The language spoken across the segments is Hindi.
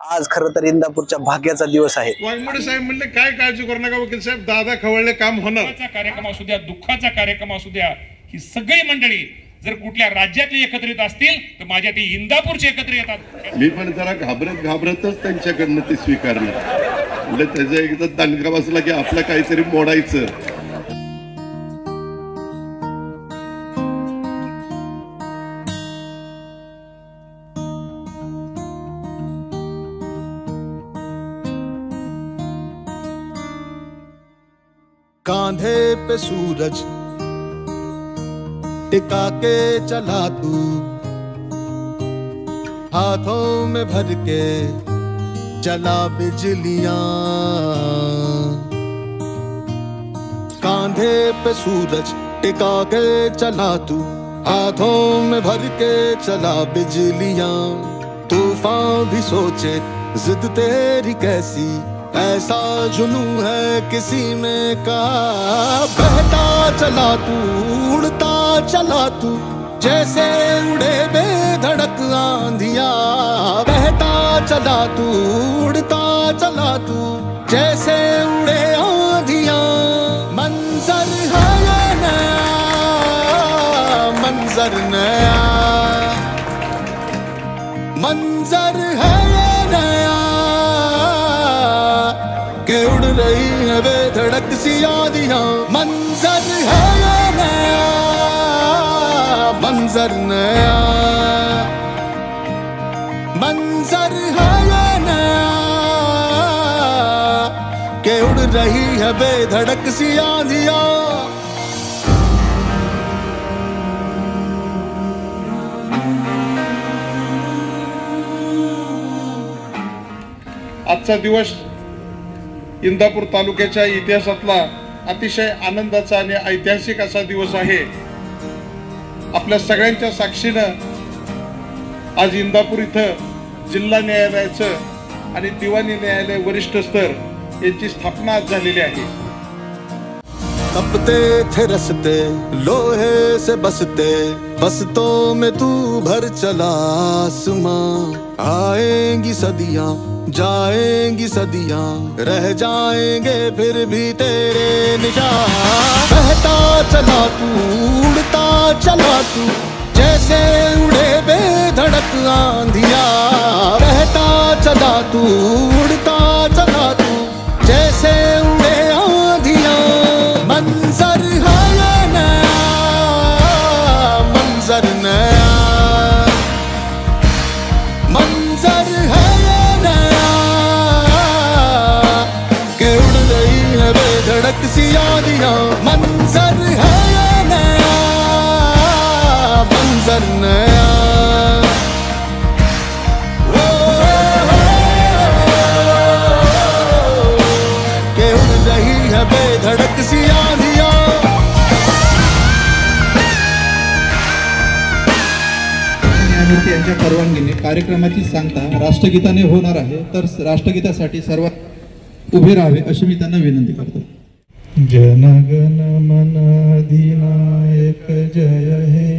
आज खरं तर इंदापूरच्या भाग्याचा दिवस आहे. वाघमोडे साहेब म्हणले काय काळजी करू नका वकील साहेब, दादा खवळले काम होणार. कार्यक्रम असू द्या, दुःखाचा कार्यक्रम असू द्या, ही सगळी मंडळी जर कुठल्या राज्यातली एकत्रित असतील तर माझ्या ते इंदापूरचे एकत्र येतात. मी पण जरा घाबरतच त्यांच्याकडनं ते स्वीकारलं. म्हणजे त्याचा एकदा दणका बसला की आपलं काहीतरी मोडायचं. कांधे पे सूरज टिका के चला तू, हाथों में भर के चला बिजलियां। कांधे पे सूरज टिका के चला तू, हाथों में भर के चला बिजलियां। तूफान भी सोचे जिद तेरी कैसी, ऐसा जुनू है किसी में का। बहता चला तू, उड़ता चला तू, जैसे उड़े बेधड़क आंधिया। बहता चला तू, उड़ता चला तू, जैसे उड़े आंधिया। मंजर है ये नया, मंजर नया, मंजर है ये नया कि उड़ रही है बेधड़क सी यादियां। मंजर है ये नया, मंजर नया, मंजर है ये नया कि उड़ रही है बेधड़क सी यादियां। आजचा दिवस इंदापूर तालुक्याच्या इतिहासातला अतिशय आनंदाचा आणि ऐतिहासिक असा दिवस आहे. आपल्या सगळ्यांच्या साक्षीनं आज इंदापूर इथं जिल्हा न्यायालयाचं आणि दिवाणी न्यायालय वरिष्ठ स्तर यांची स्थापना आज झालेली आहे. तपते थे रस्ते लोहे से बसते, बसतों में तू भर चला आसमां। आएंगी सदियां जाएंगी सदियां, रह जाएंगे फिर भी तेरे निशान। बहता चला तू, उड़ता चला तू, जैसे उड़े बेधड़क आंधिया। बहता चला तू, उड़ता चला तू, जैसे उड़े आंधिया। मंजर है ये नया, मंजर नया, मंजर है बेधड़क सी यादियां। मंजर है ये नया, मंजर नया, के उड़ रही है बेधड़क सी यादियां। न्यायमूर्ती यांच्या परवानगीने कार्यक्रमाची सांगता राष्ट्रगीताने होणार आहे, तर राष्ट्रगीतासाठी सर्वात उभे राहावे अशी मी त्यांना विनंती करतो. जनगण मन अधिनायक जय हे,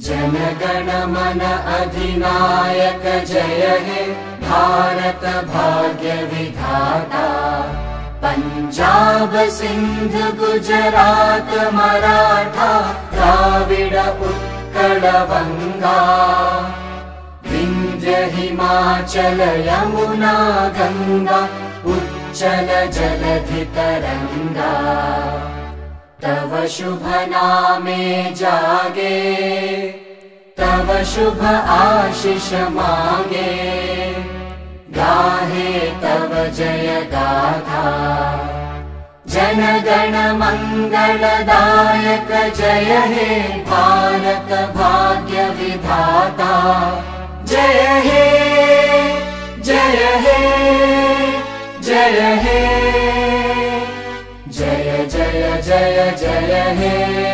जनगण मन अधिनायक जय हे, भारत भाग्य विधाता। पंजाब सिंध गुजरात मराठा, द्राविड उत्कल बंगा। विंध्य हिमाचल यमुना गंगा, उच्चल जलधि तरंगा। तव शुभ नामे जागे, तव शुभ आशीष मागे। गाहे तव जय गाथा, जनगण मंगलदायक जय हे, भारत भाग्य विधाता। जय हे, जय हे, जय हे, जय जय जय जय हे।